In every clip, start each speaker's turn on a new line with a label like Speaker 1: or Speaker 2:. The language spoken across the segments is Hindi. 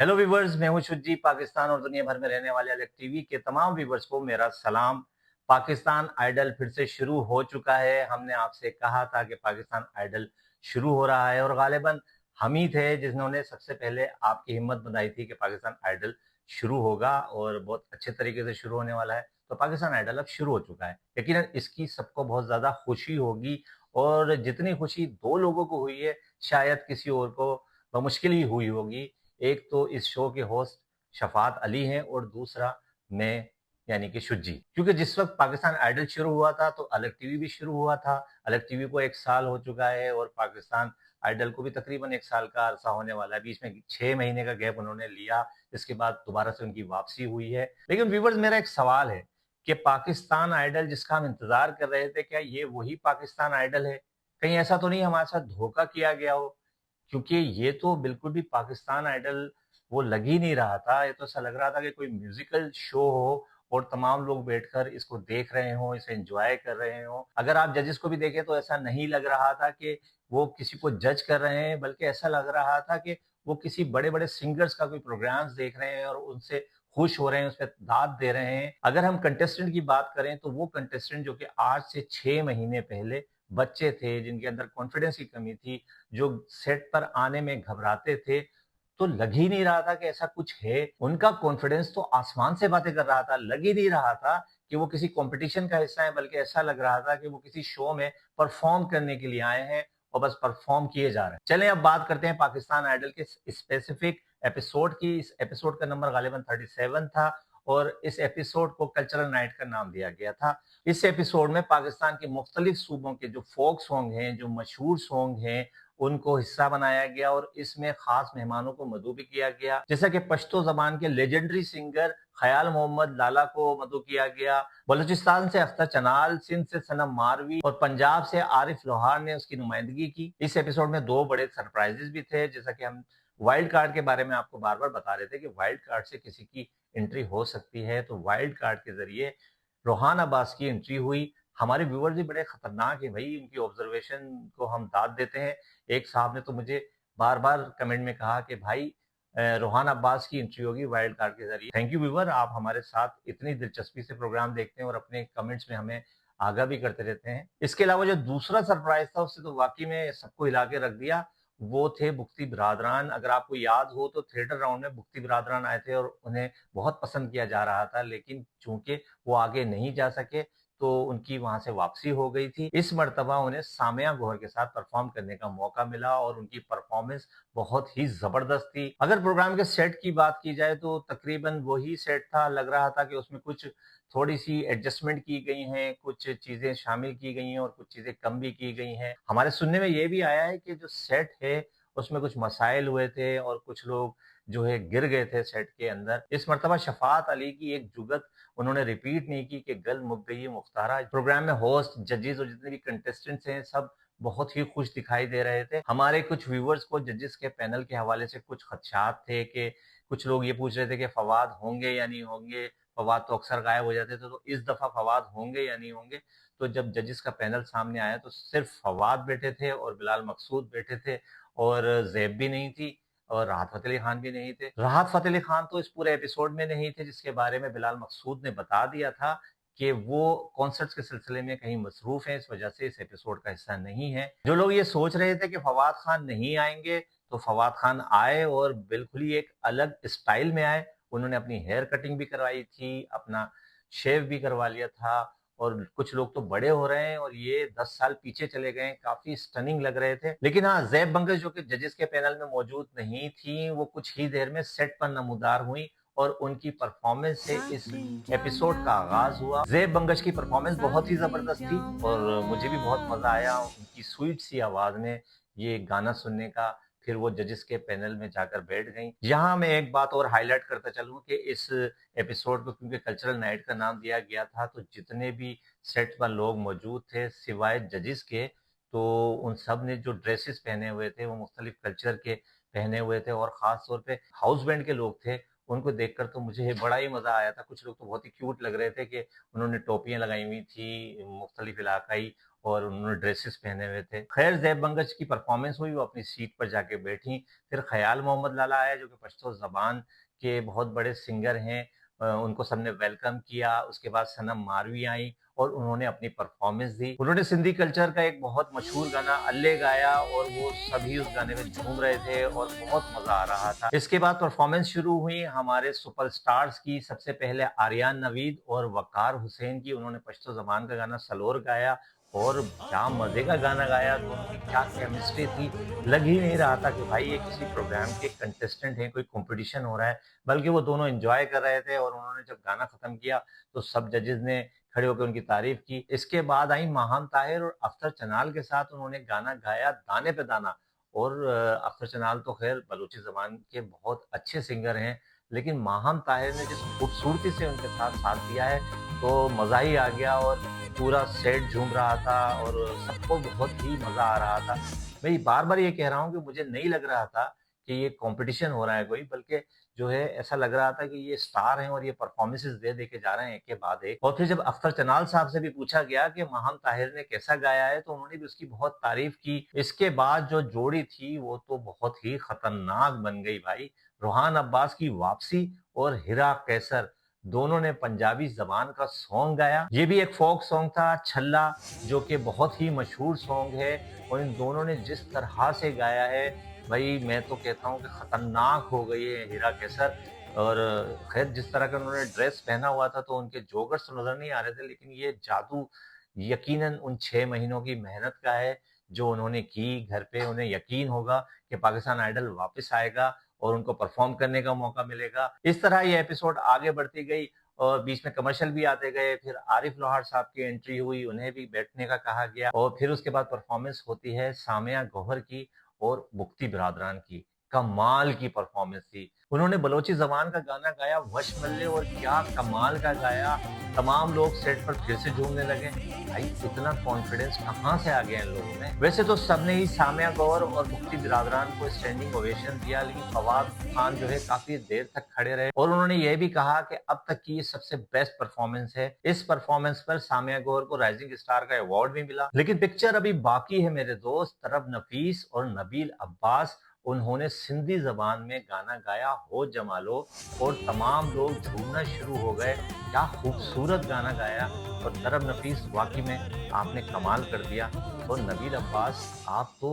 Speaker 1: हेलो व्यूवर्स, मैं हूं शुद्धि। पाकिस्तान और दुनिया भर में रहने वाले अलग टीवी के तमाम व्यूवर्स को मेरा सलाम। पाकिस्तान आइडल फिर से शुरू हो चुका है। हमने आपसे कहा था कि पाकिस्तान आइडल शुरू हो रहा है और गालिबन हम ही थे जिन्होंने सबसे पहले आपकी हिम्मत बनाई थी कि पाकिस्तान आइडल शुरू होगा और बहुत अच्छे तरीके से शुरू होने वाला है। तो पाकिस्तान आइडल अब शुरू हो चुका है। यकीनन इसकी सबको बहुत ज्यादा खुशी होगी और जितनी खुशी दो लोगों को हुई है शायद किसी और को मुश्किल ही हुई होगी। एक तो इस शो के होस्ट शफात अली हैं और दूसरा मैं यानी कि शुज्जी। क्योंकि जिस वक्त पाकिस्तान आइडल शुरू हुआ था तो अलग टीवी भी शुरू हुआ था। अलग टीवी को 1 साल हो चुका है और पाकिस्तान आइडल को भी तकरीबन 1 साल का अरसा होने वाला है। बीच में 6 महीने का गैप उन्होंने लिया, इसके बाद दोबारा से उनकी वापसी हुई है। लेकिन व्यूवर्स, मेरा एक सवाल है कि पाकिस्तान आइडल जिसका हम इंतजार कर रहे थे, क्या ये वही पाकिस्तान आइडल है? कहीं ऐसा तो नहीं हमारे साथ धोखा किया गया हो? क्योंकि ये तो बिल्कुल भी पाकिस्तान आइडल वो लग ही नहीं रहा था। ये तो ऐसा लग रहा था कि कोई म्यूजिकल शो हो और तमाम लोग बैठकर इसको देख रहे हों, इसे एंजॉय कर रहे हों। अगर आप जजेस को भी देखें तो ऐसा नहीं लग रहा था कि वो किसी को जज कर रहे हैं, बल्कि ऐसा लग रहा था कि वो किसी बड़े-बड़े सिंगर्स का कोई प्रोग्राम्स देख रहे हैं और उनसे खुश हो रहे हैं, उसपे दाद दे रहे हैं। अगर हम कंटेस्टेंट की बात करें तो वो कंटेस्टेंट जो कि आज से 6 महीने पहले बच्चे थे, जिनके अंदर कॉन्फिडेंस की कमी थी, जो सेट पर आने में घबराते थे, तो लग ही नहीं रहा था कि ऐसा कुछ है। उनका कॉन्फिडेंस तो आसमान से बातें कर रहा था। लग ही नहीं रहा था कि वो किसी कॉम्पिटिशन का हिस्सा है, बल्कि ऐसा लग रहा था कि वो किसी शो में परफॉर्म करने के लिए आए हैं और बस परफॉर्म किए जा रहे हैं। चलें अब बात करते हैं पाकिस्तान आइडल के स्पेसिफिक एपिसोड की। इस एपिसोड का नंबर गालिबन 37 था और इस एपिसोड को कल्चरल नाइट का नाम दिया गया था। इस एपिसोड में पाकिस्तान के मुख्तलिफ सूबों के जो फोक सॉन्ग हैं, जो मशहूर सॉन्ग हैं, उनको हिस्सा बनाया गया और इसमें खास मेहमानों को मदऊ भी किया गया। जैसा कि पश्तो जबान के लेजेंडरी सिंगर ख्याल मोहम्मद लाला को मदऊ किया गया, बलूचिस्तान से अख्तर चनाल, सिंध से सनम मारवी और पंजाब से आरिफ लोहार ने उसकी नुमाइंदगी की। इस एपिसोड में दो बड़े सरप्राइजेस भी थे। जैसा कि हम वाइल्ड कार्ड के बारे में आपको बार बार बता रहे थे कि वाइल्ड कार्ड से किसी की एंट्री हो सकती है, तो वाइल्ड कार्ड के जरिए रोहान अब्बास की एंट्री हुई। हमारे व्यूअर्स भी बड़े खतरनाक हैं भाई, इनकी ऑब्जर्वेशन को हम दाद देते हैं। एक साहब ने तो मुझे बार-बार कमेंट में कहा कि भाई रोहान अब्बास की एंट्री होगी वाइल्ड कार्ड के ज़रिए। थैंक यू व्यूअर, आप हमारे साथ इतनी दिलचस्पी से प्रोग्राम देखते हैं और अपने कमेंट्स में हमें आगाह भी करते रहते हैं। इसके अलावा जो दूसरा सरप्राइज़ था उससे तो वाक़ई में सबको हिला के रख दिया, वो थे बुख्ती बिरादरान। अगर आपको याद हो तो थिएटर राउंड में बुख्ती बिरादरान आए थे और उन्हें बहुत पसंद किया जा रहा था, लेकिन चूँकि वो आगे नहीं जा सके तो उनकी वहाँ से वापसी हो गई थी। इस मर्तबा उन्हें सामिया गौहर के साथ परफ़ॉर्म करने का मौका मिला और उनकी परफ़ॉर्मेंस बहुत ही ज़बरदस्त थी। अगर प्रोग्राम के सेट की बात की जाए तो तकरीबन वही सेट था। लग रहा था कि उसमें कुछ थोड़ी-सी एडजस्टमेंट की गई हैं, कुछ चीज़ें शामिल की गई हैं और कुछ चीज़ें कम भी की गई हैं। हमारे सुनने में ये भी आया है कि जो सेट है उसमें कुछ मसाइल हुए थे और कुछ लोग जो है गिर गए थे सेट के अंदर। इस मर्तबा शफ़ाअत अली की एक जुगत उन्होंने रिपीट नहीं की कि गल मुक गई है मुख्तारा। प्रोग्राम में होस्ट, जजेस और जितने भी कंटेस्टेंट्स हैं सब बहुत ही खुश दिखाई दे रहे थे। हमारे कुछ व्यूअर्स को जजेस के पैनल के हवाले से कुछ खदशात थे कि कुछ लोग ये पूछ रहे थे कि फवाद होंगे या नहीं होंगे? फवाद तो अक्सर गायब हो जाते थे, तो इस दफ़ा फवाद होंगे या नहीं होंगे? तो जब जजेस का पैनल सामने आया तो सिर्फ फवाद बैठे थे और बिलाल मकसूद बैठे थे और ज़ैब भी नहीं थी और राहत फ़तेह अली खान भी नहीं थे। राहत फ़तेह अली खान तो इस पूरे एपिसोड में नहीं थे, जिसके बारे में बिलाल मकसूद ने बता दिया था कि वो कॉन्सर्ट्स के सिलसिले में कहीं मसरूफ़ हैं, इस वजह से इस एपिसोड का हिस्सा नहीं है। जो लोग ये सोच रहे थे कि फवाद खान नहीं आएँगे, तो फवाद खान आए और बिल्कुल ही एक अलग स्टाइल में आए। उन्होंने अपनी हेयर कटिंग भी करवाई थी, अपना शेव भी करवा लिया था और कुछ लोग तो बड़े हो रहे हैं और ये 10 साल पीछे चले गए हैं, काफ़ी स्टनिंग लग रहे थे। लेकिन हाँ, ज़ैब बंगश जो कि जजेस के पैनल में मौजूद नहीं थी, वो कुछ ही देर में सेट पर नमूदार हुईं और उनकी परफ़ॉर्मेंस से इस एपिसोड का आगाज़ हुआ। ज़ैब बंगश की परफ़ॉर्मेंस बहुत ही ज़बरदस्त थी और मुझे भी बहुत मज़ा आया उनकी स्वीट सी आवाज़ में ये गाना सुनने का। फिर वो जजेस के पैनल में जाकर बैठ गईं। यहाँ मैं एक बात और हाइलाइट करता चलूँ कि इस एपिसोड को क्योंकि कल्चरल नाइट का नाम दिया गया था, तो जितने भी सेट पर लोग मौजूद थे सिवाय जजेस के, तो उन सब ने जो ड्रेसेस पहने हुए थे वो मुख्तलिफ कल्चर के पहने हुए थे और ख़ास तौर पे हाउस बैंड के लोग थे, उनको देखकर तो मुझे बड़ा ही मज़ा आया था। कुछ लोग तो बहुत ही क्यूट लग रहे थे कि उन्होंने टोपियाँ लगाई हुई थी मुख्तलिफ इलाकाई और उन्होंने ड्रेसेस पहने हुए थे। खैर ज़ैब बंगश की परफ़ॉर्मेंस हुई, वो अपनी सीट पर जाके बैठीं। फिर ख़याल मोहम्मद लाला आए जो कि पश्तो ज़बान के बहुत बड़े सिंगर हैं। उनको सबने वेलकम किया। उसके बाद सनम मारवी आईं और उन्होंने अपनी परफ़ॉर्मेंस दी। उन्होंने सिंधी कल्चर का एक बहुत मशहूर गाना अल्ले गाया और वो सभी उस गाने में झूम रहे थे और बहुत मज़ा आ रहा था। इसके बाद परफ़ॉर्मेंस शुरू हुई हमारे सुपरस्टार्स की। सबसे पहले आर्यान नवीद और वक़ार हुसैन की। उन्होंने पश्तो ज़बान का गाना सलोर गाया और क्या मज़े का गाना गाया, दोनों की क्या केमिस्ट्री थी। लग ही नहीं रहा था कि भाई ये किसी प्रोग्राम के कंटेस्टेंट हैं, कोई कॉम्पिटिशन हो रहा है, बल्कि वो दोनों एन्जॉय कर रहे थे और उन्होंने जब गाना खत्म किया, तो सब जजेस ने खड़े होकर उनकी तारीफ की। इसके बाद आई माहम ताहिर और अख्तर चनाल के साथ उन्होंने गाना गाया दाने पे दाना। और अख्तर चनाल तो खैर बलूची ज़बान के बहुत अच्छे सिंगर हैं, लेकिन माहम ताहिर ने जिस खूबसूरती से उनके साथ साथ दिया है, तो मज़ा ही आ गया और पूरा सेट झूम रहा था और सबको बहुत ही मज़ा आ रहा था। मैं बार-बार ये कह रहा हूँ कि मुझे नहीं लग रहा था कि ये कॉम्पिटिशन हो रहा है कोई, बल्कि जो है ऐसा लग रहा था कि ये स्टार हैं और ये परफ़ॉर्मेंसेज़ दे-दे के जा रहे हैं एक के बाद एक। और फिर जब अख्तर चनाल साहब से भी पूछा गया कि माहम ताहिर ने कैसा गाया है, तो उन्होंने भी उसकी बहुत तारीफ़ की। इसके बाद जो जोड़ी थी वो तो बहुत ही खतरनाक बन गई भाई। रोहान अब्बास की वापसी और हिरा कैसर, दोनों ने पंजाबी ज़बान का सॉन्ग गाया। ये भी एक फ़ोक सॉन्ग था छल्ला, जो कि बहुत ही मशहूर सॉन्ग है और इन दोनों ने जिस तरह से गाया है, भई मैं तो कहता हूँ कि खतरनाक हो गई है हीरा कैसर। और ख़ैर जिस तरह का उन्होंने ड्रेस पहना हुआ था तो उनके जोगर्स तो नज़र नहीं आ रहे थे, लेकिन ये जादू यकीनन उन 6 महीनों की मेहनत का है, जो उन्होंने की घर पे। उन्हें यकीन होगा कि पाकिस्तान आइडल वापस आएगा और उनको परफ़ॉर्म करने का मौका मिलेगा। इस तरह ये एपिसोड आगे बढ़ती गई और बीच में कमर्शियल भी आते गए। फिर आरिफ लोहार साहब की एंट्री हुई, उन्हें भी बैठने का कहा गया और फिर उसके बाद परफ़ॉर्मेंस होती है सामिया गौहर की और मुक्ति बिरादरान की। कमाल की परफ़ॉर्मेंस थी। उन्होंने बलोची ज़बान का गाना गाया वश मल्ले और क्या कमाल का गाया। तमाम लोग सेट पर फिर से झूमने लगे। भाई इतना कॉन्फिडेंस कहाँ से आ गया इन लोगों में? वैसे तो सबने ही सामिया गौहर और मुक्ति बिरादरान को स्टैंडिंग ओवेशन दिया, लेकिन फवाद खान जो है काफ़ी देर तक खड़े रहे और उन्होंने ये भी कहा कि अब तक की ये सबसे बेस्ट परफ़ॉर्मेंस है। इस परफ़ॉर्मेंस पर सामिया गौहर को राइजिंग स्टार का अवार्ड भी मिला। लेकिन पिक्चर अभी बाकी है मेरे दोस्त। तरब नफीस और नबील अब्बास, उन्होंने सिंधी ज़बान में गाना गाया हो जमालो और तमाम लोग झूमना शुरू हो गए। क्या खूबसूरत गाना गाया और तरब नफीस वाक़ई में आपने कमाल कर दिया और नबील अब्बास आप तो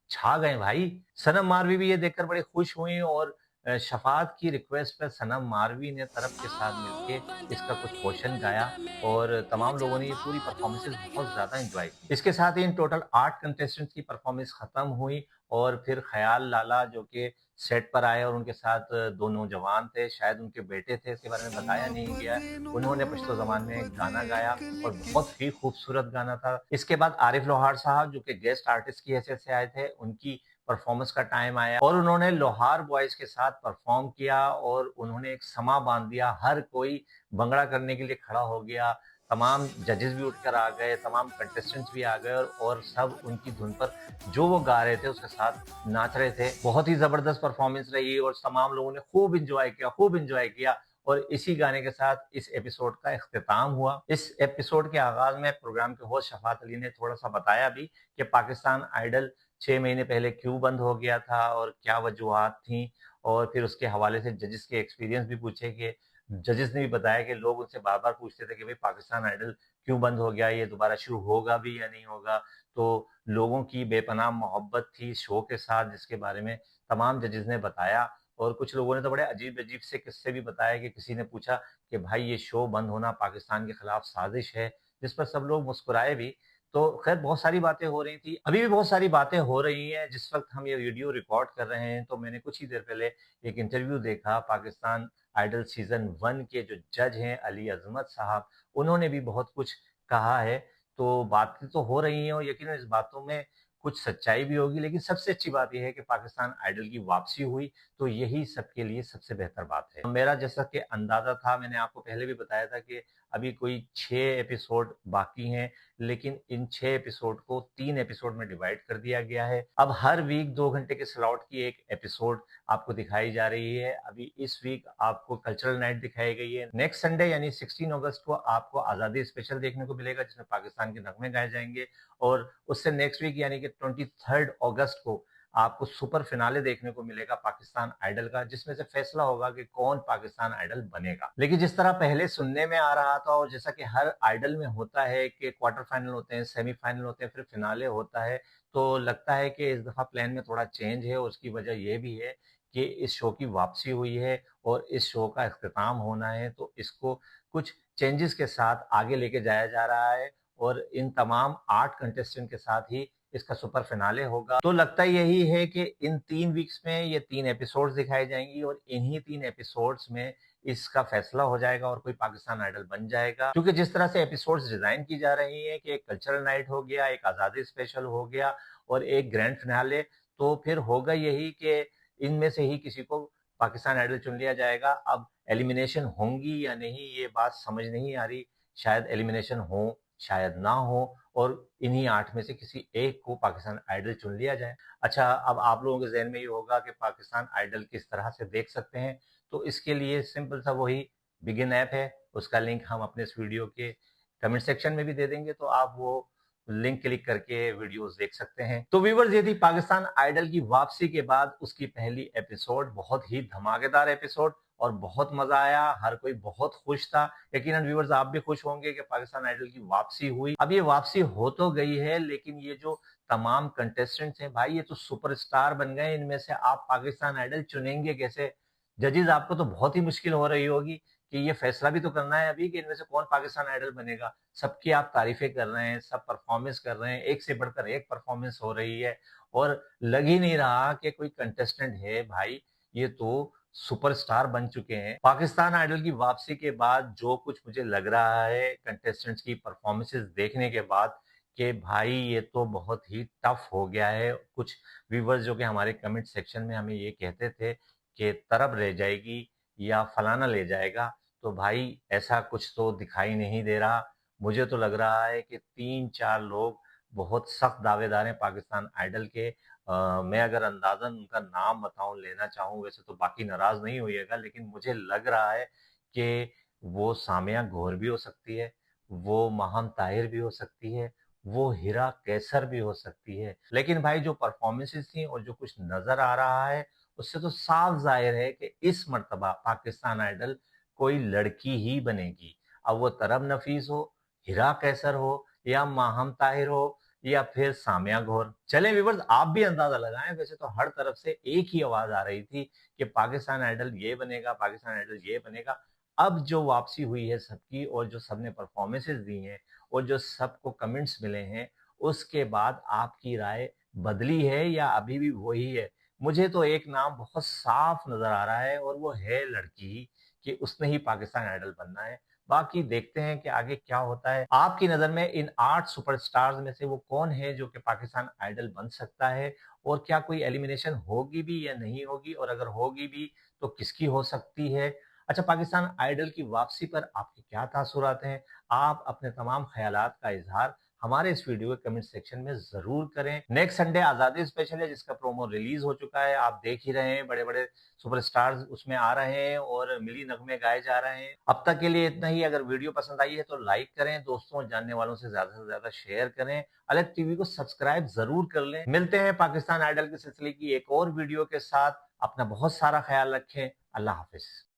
Speaker 1: छा गए भाई। सनम मारवी भी ये देखकर बड़ी खुश हुई और शफ़ाअत की रिक्वेस्ट पर सनम मारवी ने तरब के साथ मिलके इसका कुछ पोर्शन गाया और तमाम लोगों ने ये पूरी परफ़ॉर्मेंसेज़ बहुत ज़्यादा एन्जॉय की। इसके साथ ही इन टोटल 8 कंटेस्टेंट्स की परफ़ॉर्मेंस खत्म हुई और फिर ख़याल लाला जो कि सेट पर आए और उनके साथ 2 नौजवान थे, शायद उनके बेटे थे, इसके बारे में बताया नहीं गया है। उन्होंने पश्तो ज़बान में एक गाना गाया और बहुत ही खूबसूरत गाना था। इसके बाद आरिफ लोहार साहब जो कि गेस्ट आर्टिस्ट की हैसियत से आए थे, उनकी परफ़ॉर्मेंस का टाइम आया और उन्होंने लोहार बॉयज़ के साथ परफ़ॉर्म किया और उन्होंने एक समा बाँध दिया। हर कोई भंगड़ा करने के लिए खड़ा हो गया। तमाम जजेस भी उठकर आ गए, तमाम कंटेस्टेंट्स भी आ गए और सब उनकी धुन पर जो वो गा रहे थे उसके साथ नाच रहे थे। बहुत ही ज़बरदस्त परफ़ॉर्मेंस रही और तमाम लोगों ने खूब एन्जॉय किया और इसी गाने के साथ इस एपिसोड का इख्तिताम हुआ। इस एपिसोड के आगाज़ में प्रोग्राम के होस्ट शफ़ाअत अली ने थोड़ा-सा बताया भी कि पाकिस्तान आइडल 6 महीने पहले क्यों बंद हो गया था और क्या वजूहात थीं और फिर उसके हवाले से जजेस के एक्सपीरियंस भी पूछे कि जजेस ने भी बताया कि लोग उनसे बार-बार पूछते थे कि भई पाकिस्तान आइडल क्यों बंद हो गया? ये दोबारा शुरू होगा भी या नहीं होगा? तो लोगों की बेपनाह मोहब्बत थी शो के साथ जिसके बारे में तमाम जजेस ने बताया और कुछ लोगों ने तो बड़े अजीब-अजीब से किस्से भी बताए कि किसी ने पूछा कि भाई ये शो बंद होना पाकिस्तान के खिलाफ साजिश है, जिस पर सब लोग मुस्कुराए भी। तो खैर बहुत सारी बातें हो रही थी। अभी भी बहुत सारी बातें हो रही हैं। जिस वक़्त हम ये वीडियो रिकॉर्ड कर रहे हैं, तो मैंने कुछ ही देर पहले एक इंटरव्यू देखा पाकिस्तान आइडल सीज़न 1 के जो जज हैं अली अज़मत साहब, उन्होंने भी बहुत कुछ कहा है। तो बातें तो हो रही हैं और यकीनन इस बातों में कुछ सच्चाई भी होगी, लेकिन सबसे अच्छी बात ये है कि पाकिस्तान आइडल की वापसी हुई, तो यही सबके लिए सबसे बेहतर बात है। मेरा जैसा कि अंदाज़ा था, मैंने आपको पहले भी बताया था कि अभी कोई 6 एपिसोड बाकी हैं, लेकिन इन 6 एपिसोड को 3 एपिसोड में डिवाइड कर दिया गया है। अब हर वीक 2 घंटे के स्लॉट की एक एपिसोड आपको दिखाई जा रही है। अभी इस वीक आपको कल्चरल नाइट दिखाई गई है। नेक्स्ट संडे यानी 16 अगस्त को आपको आज़ादी स्पेशल देखने को मिलेगा, जिसमें पाकिस्तान के नगमे गाए जाएँगे और उससे नेक्स्ट वीक यानी कि 23 अगस्त को आपको सुपर फिनाले देखने को मिलेगा पाकिस्तान आइडल का, जिसमें से फैसला होगा कि कौन पाकिस्तान आइडल बनेगा। लेकिन जिस तरह पहले सुनने में आ रहा था और जैसा कि हर आइडल में होता है कि क्वार्टर फाइनल होते हैं, सेमीफाइनल होते हैं, फिर फिनाले होता है, तो लगता है कि इस दफा प्लान में थोड़ा चेंज है। उसकी वजह यह भी है कि इस शो की वापसी हुई है और इस शो का इख्तिताम होना है, तो इसको कुछ चेंजेस के साथ आगे लेके जाया जा रहा है और इन तमाम 8 कंटेस्टेंट के साथ ही इसका सुपर फिनाले होगा। तो लगता यही है कि इन 3 वीक्स में ये 3 एपिसोड्स दिखाई जाएँगी और इन्हीं 3 एपिसोड्स में इसका फैसला हो जाएगा और कोई पाकिस्तान आइडल बन जाएगा। क्योंकि जिस तरह से एपिसोड्स डिज़ाइन की जा रही हैं कि एक कल्चरल नाइट हो गया, एक आज़ादी स्पेशल हो गया और एक ग्रैंड फिनाले, तो फिर होगा यही कि इनमें से ही किसी को पाकिस्तान आइडल चुन लिया जाएगा। अब एलिमिनेशन होंगी या नहीं, ये बात समझ नहीं आ रही। शायद एलिमिनेशन हो, शायद ना हो और इन्हीं 8 में से किसी एक को पाकिस्तान आइडल चुन लिया जाए। अच्छा, अब आप लोगों के ज़हन में ये होगा कि पाकिस्तान आइडल किस तरह से देख सकते हैं, तो इसके लिए सिंपल सा वही बिगिन ऐप है, उसका लिंक हम अपने इस वीडियो के कमेंट सेक्शन में भी दे देंगे, तो आप वो लिंक क्लिक करके वीडियोस देख सकते हैं। तो व्यूअर्स, ये थी पाकिस्तान आइडल की वापसी के बाद उसकी पहली एपिसोड। बहुत ही धमाकेदार एपिसोड और बहुत मजा आया, हर कोई बहुत खुश था। यकीनन व्यूअर्स आप भी खुश होंगे कि पाकिस्तान आइडल की वापसी हुई। अब ये वापसी हो तो गई है, लेकिन ये जो तमाम कंटेस्टेंट्स हैं भाई, ये तो सुपरस्टार बन गए। इनमें से आप पाकिस्तान आइडल चुनेंगे कैसे? जजेस आपको तो बहुत ही मुश्किल हो रही होगी कि ये फैसला भी तो करना है अभी कि इनमें से कौन पाकिस्तान आइडल बनेगा। सबकी आप तारीफें कर रहे हैं, सब परफॉर्मेंस कर रहे हैं, एक से बढ़कर एक परफॉर्मेंस हो रही है और लग ही नहीं रहा कि कोई कंटेस्टेंट है भाई, ये तो सुपरस्टार बन चुके हैं। पाकिस्तान आइडल की वापसी के बाद जो कुछ मुझे लग रहा है कंटेस्टेंट्स की परफॉर्मेंसेस देखने के बाद, कि भाई ये तो बहुत ही टफ हो गया है। कुछ व्यूअर्स जो कि हमारे कमेंट सेक्शन में हमें ये कहते थे कि तरब रह जाएगी या फलाना ले जाएगा, तो भाई ऐसा कुछ तो दिखाई नहीं दे रहा। मुझे तो लग रहा है कि 3-4 लोग बहुत सख्त दावेदार हैं पाकिस्तान आइडल के। मैं अगर अंदाज़न उनका नाम बताऊँ, लेना चाहूँ, वैसे तो बाकी नाराज़ नहीं होइएगा, लेकिन मुझे लग रहा है कि वो सामिया गौहर भी हो सकती है, वो माहम ताहिर भी हो सकती है, वो हिरा कैसर भी हो सकती है। लेकिन भाई जो परफ़ॉर्मेंसेज़ थी और जो कुछ नज़र आ रहा है, उससे तो साफ ज़ाहिर है कि इस मर्तबा पाकिस्तान आइडल कोई लड़की ही बनेगी। अब वो तरब नफीस हो, हिरा कैसर हो या माहम ताहिर हो या फिर सामिया गौहर। चलें व्यूअर्स, आप भी अंदाज़ा लगाएँ। वैसे तो हर तरफ से एक ही आवाज़ आ रही थी कि पाकिस्तान आइडल ये बनेगा, पाकिस्तान आइडल ये बनेगा। अब जो वापसी हुई है सबकी और जो सबने परफ़ॉर्मेंसेज़ दी हैं और जो सबको कमेंट्स मिले हैं, उसके बाद आपकी राय बदली है या अभी भी वही है? मुझे तो एक नाम बहुत साफ नज़र आ रहा है और वो है लड़की ही, कि उसने ही पाकिस्तान आइडल बनना है। बाकी देखते हैं कि आगे क्या होता है। आपकी नज़र में इन 8 सुपरस्टार्स में से वो कौन है जो कि पाकिस्तान आइडल बन सकता है? और क्या कोई एलिमिनेशन होगी भी या नहीं होगी? और अगर होगी भी तो किसकी हो सकती है? अच्छा, पाकिस्तान आइडल की वापसी पर आपके क्या तासुरात हैं? आप अपने तमाम ख़यालात का इज़हार हमारे इस वीडियो के कमेंट सेक्शन में ज़रूर करें। नेक्स्ट संडे आज़ादी स्पेशल है, जिसका प्रोमो रिलीज़ हो चुका है। आप देख ही रहे हैं, बड़े-बड़े सुपरस्टार्स उसमें आ रहे हैं और मिली नगमे गाए जा रहे हैं। अब तक के लिए इतना ही। अगर वीडियो पसंद आई है तो लाइक करें, दोस्तों और जानने वालों से ज़्यादा शेयर करें। अलग टीवी को सब्सक्राइब ज़रूर कर लें। मिलते हैं पाकिस्तान आइडल के सिलसिले की एक और वीडियो के साथ। अपना बहुत सारा ख़याल रखें। अल्लाह हाफ़िज़।